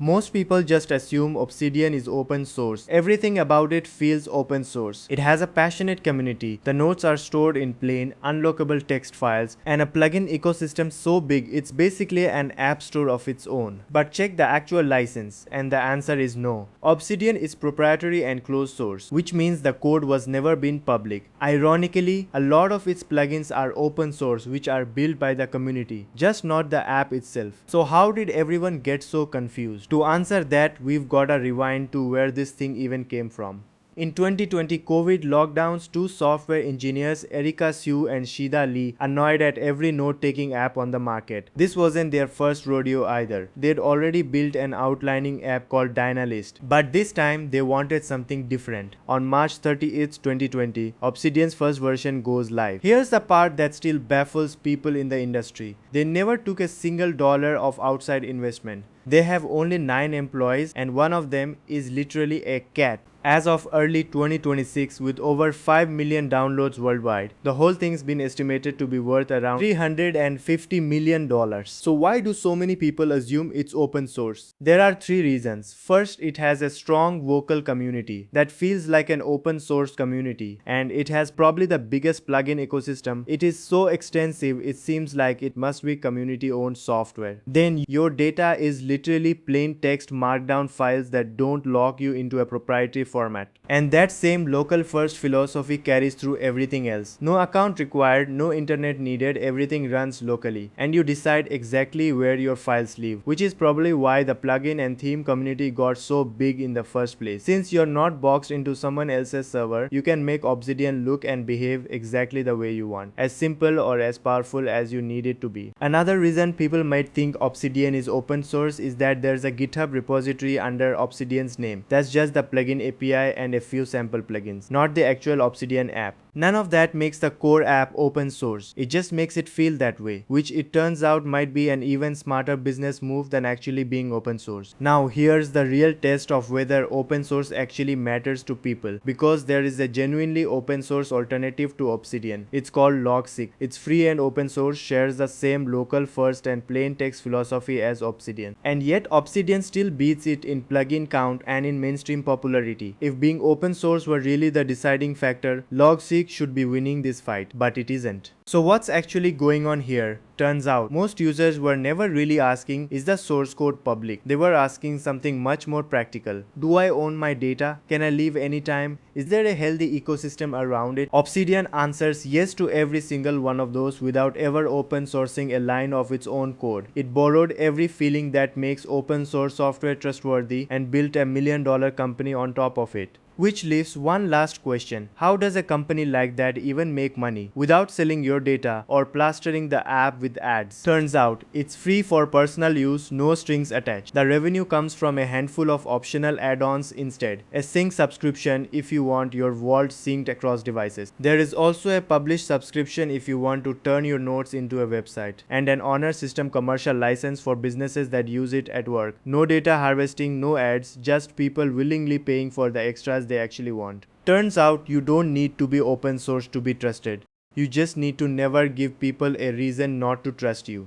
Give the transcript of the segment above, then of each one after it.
Most people just assume Obsidian is open source. Everything about it feels open source. It has a passionate community. The nodes are stored in plain, unlockable text files, and a plugin ecosystem so big it's basically an app store of its own. But check the actual license, and the answer is no. Obsidian is proprietary and closed source, which means the code was never been public. Ironically, a lot of its plugins are open source, which are built by the community, just not the app itself. So how did everyone get so confused? To answer that, we've gotta rewind to where this thing even came from. In 2020 COVID lockdowns, two software engineers, Erica Sue and Shida Lee, annoyed at every note-taking app on the market. This wasn't their first rodeo either. They'd already built an outlining app called Dynalist, but this time they wanted something different. On March 30th, 2020, Obsidian's first version goes live. Here's the part that still baffles people in the industry. They never took a single dollar of outside investment. They have only 9 employees and one of them is literally a cat. As of early 2026, with over 5 million downloads worldwide, the whole thing's been estimated to be worth around $350 million. So why do so many people assume it's open source? There are 3 reasons. First, it has a strong vocal community that feels like an open source community, and it has probably the biggest plugin ecosystem. It is so extensive, it seems like it must be community owned software. Then your data is literally plain text markdown files that don't lock you into a proprietary format. And that same local first philosophy carries through everything else. No account required, no internet needed, everything runs locally, and you decide exactly where your files live, which is probably why the plugin and theme community got so big in the first place. Since you're not boxed into someone else's server, you can make Obsidian look and behave exactly the way you want, as simple or as powerful as you need it to be. Another reason people might think Obsidian is open source is that there's a GitHub repository under Obsidian's name. That's just the plugin API and a few sample plugins, not the actual Obsidian app. None of that makes the core app open source. It just makes it feel that way, which it turns out might be an even smarter business move than actually being open source. Now here's the real test of whether open source actually matters to people, because there is a genuinely open source alternative to Obsidian. It's called Logseq. It's free and open source, shares the same local first and plain text philosophy as Obsidian. And yet Obsidian still beats it in plugin count and in mainstream popularity. If being open source were really the deciding factor, Logseq should be winning this fight, but it isn't. So what's actually going on here? Turns out, most users were never really asking, is the source code public? They were asking something much more practical. Do I own my data? Can I leave anytime? Is there a healthy ecosystem around it? Obsidian answers yes to every single one of those without ever open sourcing a line of its own code. It borrowed every feeling that makes open source software trustworthy and built a $1 million company on top of it. Which leaves one last question. How does a company like that even make money without selling your data or plastering the app with ads? Turns out, it's free for personal use, no strings attached. The revenue comes from a handful of optional add-ons instead. A sync subscription if you want your vault synced across devices. There is also a publish subscription if you want to turn your notes into a website. And an honor system commercial license for businesses that use it at work. No data harvesting, no ads, just people willingly paying for the extras they actually want. Turns out you don't need to be open source to be trusted. You just need to never give people a reason not to trust you.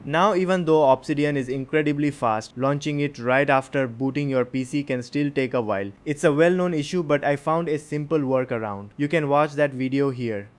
Now, even though Obsidian is incredibly fast, launching it right after booting your PC can still take a while. It's a well-known issue, but I found a simple workaround. You can watch that video here.